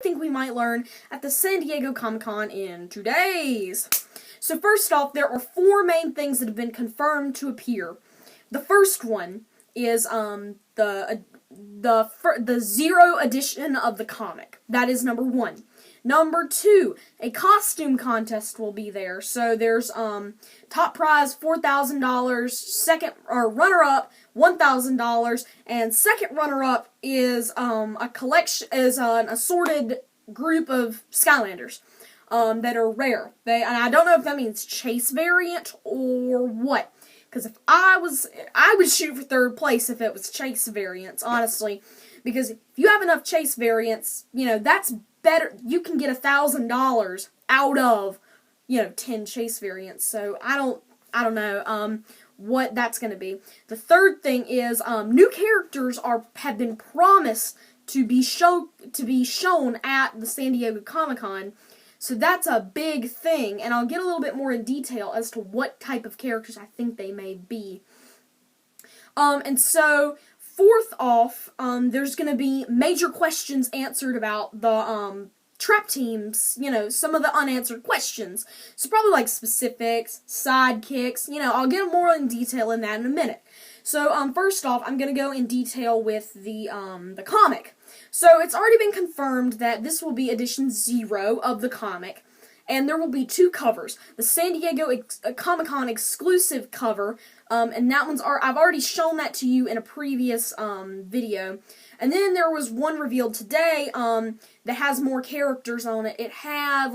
think we might learn at the San Diego Comic-Con in 2 days. So first off, there are 4 main things that have been confirmed to appear. The first one is the 0 edition of the comic. That is number 1. Number 2, a costume contest will be there. So there's top prize $4,000, second or runner-up $1,000, and second runner-up is a collection an assorted group of Skylanders that are rare. And I don't know if that means chase variant or what. Because if I would shoot for 3rd place if it was chase variants, honestly. Because if you have enough chase variants, that's better. You can get $1,000 out of, 10 chase variants. So I don't know what that's going to be. The third thing is new characters have been promised to be shown at the San Diego Comic-Con. So that's a big thing, and I'll get a little bit more in detail as to what type of characters I think they may be. And so, fourth off, there's going to be major questions answered about the trap teams, some of the unanswered questions. So probably like specifics, sidekicks, I'll get more in detail in that in a minute. So, first off, I'm going to go in detail with the comic. So, it's already been confirmed that this will be edition 0 of the comic, and there will be 2 covers. The San Diego Comic-Con exclusive cover, and that I've already shown that to you in a previous video. And then there was one revealed today that has more characters on it. It had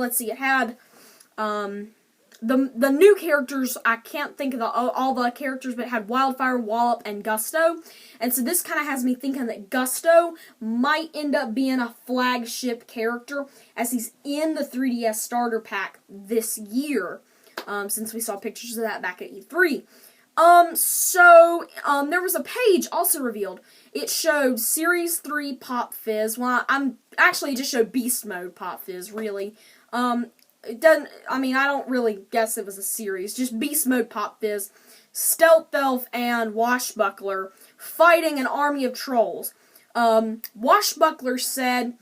the new characters. I can't think of all the characters, but it had Wildfire, Wallop, and Gusto. And so this kind of has me thinking that Gusto might end up being a flagship character, as he's in the 3DS starter pack this year, since we saw pictures of that back at E3. There was a page also revealed. It showed Series 3 Pop Fizz. Well, it just showed Beast Mode Pop Fizz, really. I don't really guess it was a series. Just Beast Mode Pop Fizz, Stealth Elf, and Washbuckler fighting an army of trolls. Washbuckler said,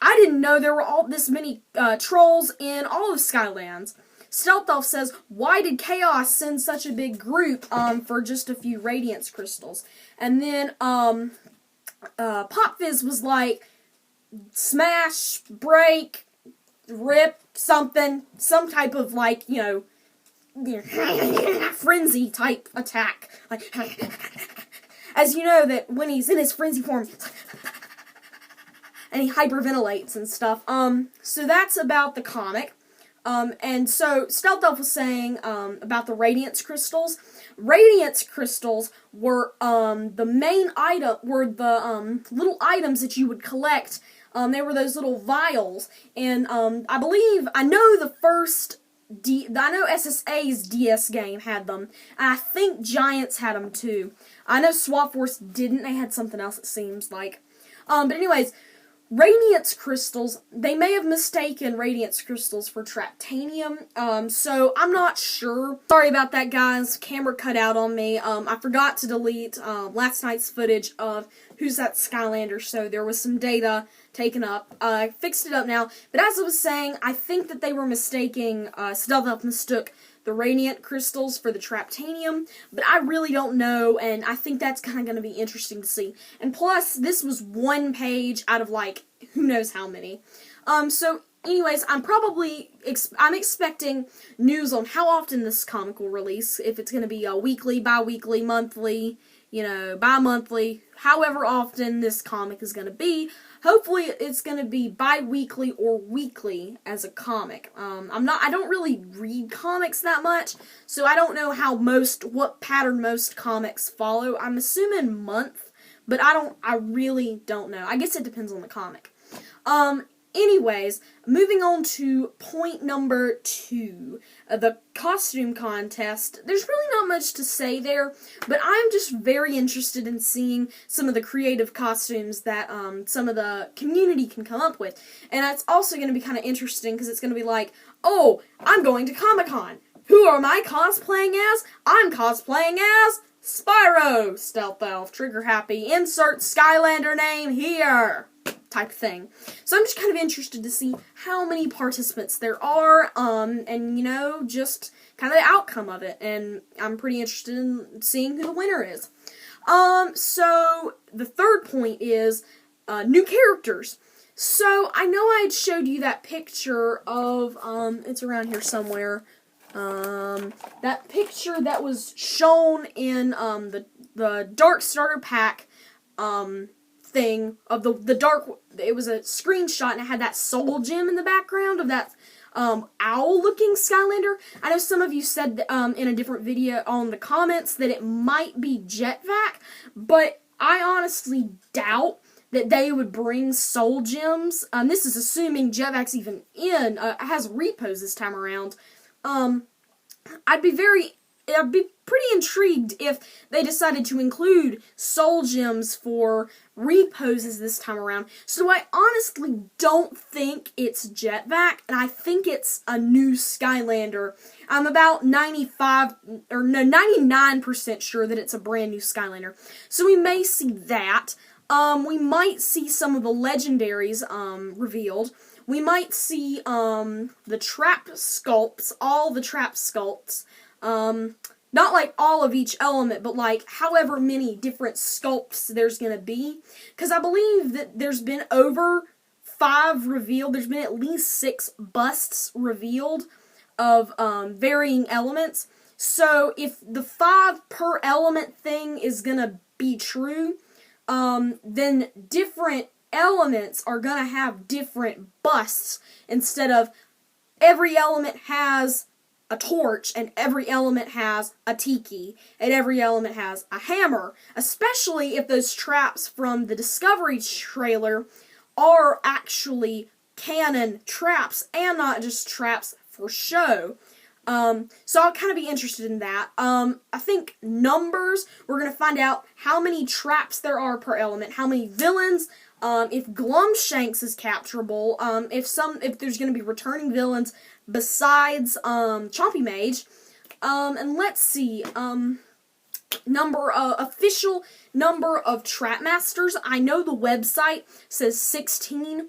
"I didn't know there were this many trolls in all of Skylands." Stealth Elf says, "Why did Chaos send such a big group for just a few Radiance crystals?" And then Pop Fizz was like, "Smash, break, rip, some type of frenzy type attack." As you know, that when he's in his frenzy form, and he hyperventilates and stuff. So that's about the comic. And so Stealth Elf was saying about the Radiance crystals. Radiance crystals were the main item, little items that you would collect. They were those little vials, and I know SSA's DS game had them, and I think Giants had them too. I know Swap Force didn't, they had something else it seems like. But anyways, Radiance crystals, they may have mistaken Radiance crystals for Traptanium, so I'm not sure. Sorry about that, guys. Camera cut out on me. I forgot to delete last night's footage of Who's That Skylander, so there was some data taken up. I fixed it up now, but as I was saying, I think that they were mistaking, Stealth Elf mistook the Radiant crystals for the Traptanium, but I really don't know, and I think that's kind of going to be interesting to see. And plus, this was 1 page out of, who knows how many. So, anyways, I'm expecting news on how often this comic will release, if it's going to be a weekly, bi-weekly, monthly, bi-monthly, however often this comic is going to be. Hopefully it's going to be bi-weekly or weekly as a comic. I don't really read comics that much, so I don't know what pattern most comics follow. I'm assuming month, but I really don't know. I guess it depends on the comic. Anyways, moving on to point number 2, the costume contest. There's really not much to say there, but I'm just very interested in seeing some of the creative costumes that some of the community can come up with. And that's also going to be kind of interesting, because it's going to be like, oh, I'm going to Comic-Con. Who am I cosplaying as? I'm cosplaying as Spyro, Stealth Elf, Trigger Happy. Insert Skylander name here. type thing. So I'm just kind of interested to see how many participants there are, and, you know, just kind of the outcome of it. And I'm pretty interested in seeing who the winner is. So the third point is new characters. So I know I had showed you that picture of, it's around here somewhere, that picture that was shown in the Dark Starter Pack thing of the dark. It was a screenshot and it had that soul gem in the background of that owl-looking Skylander. I know some of you said in a different video on the comments that it might be Jetvac, but I honestly doubt that they would bring soul gems. This is assuming Jetvac's even has repos this time around. I'd be pretty intrigued if they decided to include soul gems for reposes this time around. So I honestly don't think it's Jetvac, and I think it's a new Skylander. I'm about 99% sure that it's a brand new Skylander. So we may see that. We might see some of the legendaries revealed. We might see the trap sculpts, all the trap sculpts. Not like all of each element, but like however many different sculpts there's going to be. Because I believe that there's been over 5 revealed. There's been at least 6 busts revealed of varying elements. So if the 5 per element thing is going to be true, then different elements are going to have different busts instead of every element has a torch and every element has a tiki and every element has a hammer, especially if those traps from the Discovery trailer are actually canon traps and not just traps for show. So I'll kind of be interested in that. I think numbers, we're going to find out how many traps there are per element, how many villains, if Glumshanks is capturable, if there's going to be returning villains besides, Chompy Mage, and let's see, official number of Trap Masters. I know the website says 16,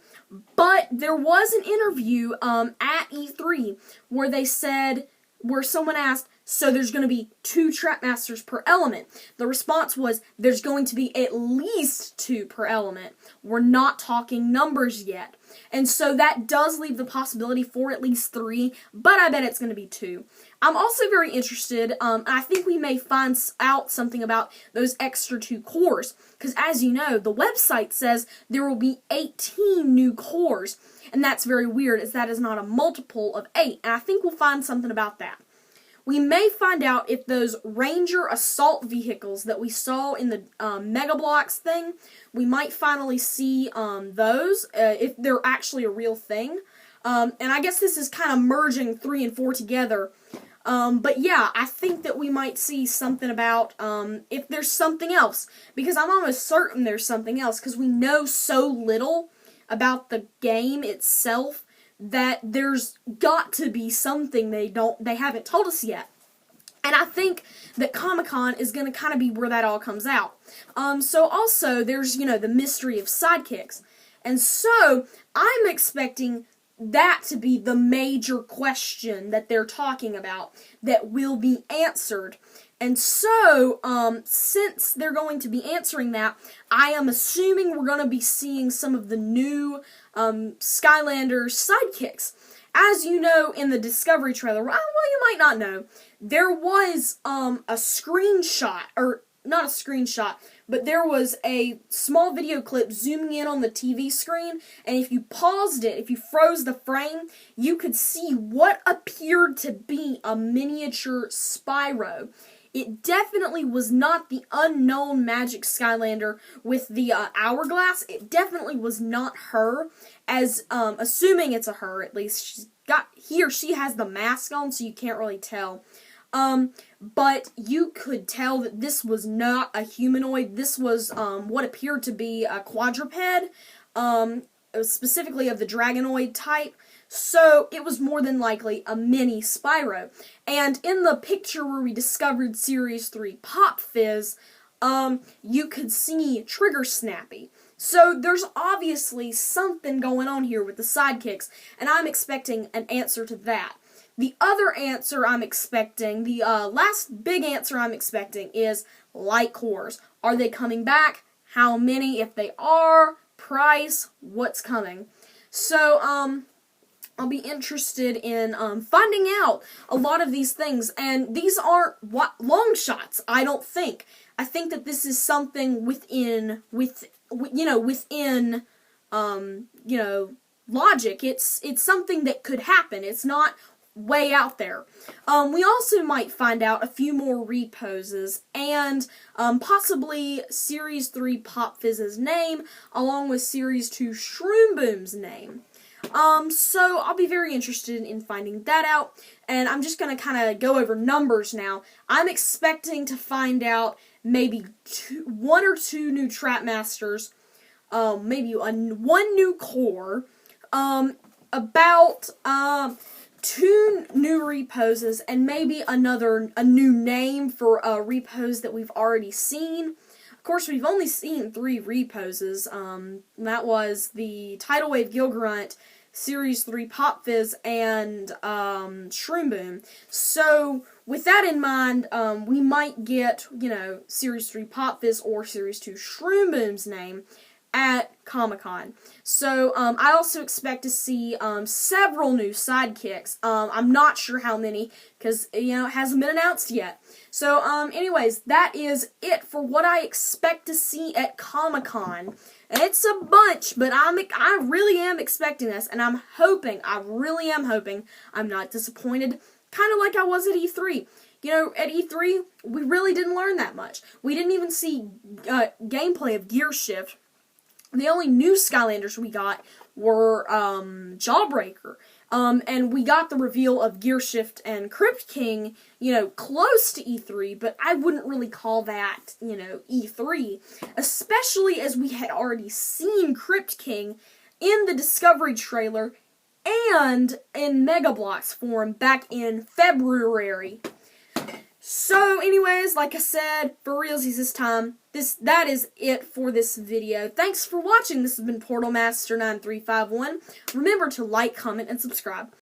but there was an interview, at E3 where someone asked, so there's going to be 2 Trap Masters per element. The response was, there's going to be at least 2 per element. We're not talking numbers yet. And so that does leave the possibility for at least 3, but I bet it's going to be 2. I'm also very interested, I think we may find out something about those extra 2 cores. Because as you know, the website says there will be 18 new cores. And that's very weird, as that is not a multiple of 8. And I think we'll find something about that. We may find out if those Ranger assault vehicles that we saw in the Mega Bloks thing, we might finally see those, if they're actually a real thing. And I guess this is kind of merging 3 and 4 together. But yeah, I think that we might see something about if there's something else. Because I'm almost certain there's something else, because we know so little about the game itself that there's got to be something they haven't told us yet. And I think that Comic-Con is going to kind of be where that all comes out. So also, there's, the mystery of sidekicks. And so, I'm expecting that to be the major question that they're talking about that will be answered. And so, since they're going to be answering that, I am assuming we're going to be seeing some of the new Skylander sidekicks. As you know, in the Discovery trailer, well, you might not know, there was a screenshot, or not a screenshot, but there was a small video clip zooming in on the TV screen, and if you paused it, if you froze the frame, you could see what appeared to be a miniature Spyro. It definitely was not the unknown Magic Skylander with the hourglass. It definitely was not her, as assuming it's a her, at least. She has the mask on, so you can't really tell. But you could tell that this was not a humanoid. This was what appeared to be a quadruped, specifically of the Dragonoid type. So, it was more than likely a mini Spyro. And in the picture where we discovered Series 3 Pop Fizz, you could see Trigger Snappy. So there's obviously something going on here with the sidekicks, and I'm expecting an answer to that. The other answer I'm expecting, the last big answer I'm expecting is light cores. Are they coming back? How many? If they are, price, what's coming? So, I'll be interested in finding out a lot of these things, and these aren't long shots. I don't think. I think that this is something within logic. It's something that could happen. It's not way out there. We also might find out a few more reposes and possibly Series 3 Pop Fizz's name along with Series 2 Shroom Boom's name. So I'll be very interested in finding that out, and I'm just going to kind of go over numbers now. I'm expecting to find out maybe one or two new Trap Masters, maybe one new core, about 2 new reposes, and maybe a new name for a repose that we've already seen. Of course, we've only seen 3 reposes. That was the Tidal Wave Gilgrunt, Series 3 Pop Fizz, and Shroom Boom. So, with that in mind, we might get, Series 3 Pop Fizz or Series 2 Shroom Boom's name at Comic-Con. So, I also expect to see several new sidekicks. I'm not sure how many, because, it hasn't been announced yet. So, anyways, that is it for what I expect to see at Comic-Con. It's a bunch, but I really am expecting this, and I really am hoping I'm not disappointed, kind of like I was at E3. At E3, we really didn't learn that much. We didn't even see gameplay of Gear Shift. The only new Skylanders we got were Jawbreaker. And we got the reveal of Gear Shift and Crypt King, close to E3, but I wouldn't really call that, E3. Especially as we had already seen Crypt King in the Discovery trailer and in Mega Bloks form back in February. So, anyways, like I said, for realsies this time, that is it for this video. Thanks for watching. This has been Portal Master 9351. Remember to like, comment, and subscribe.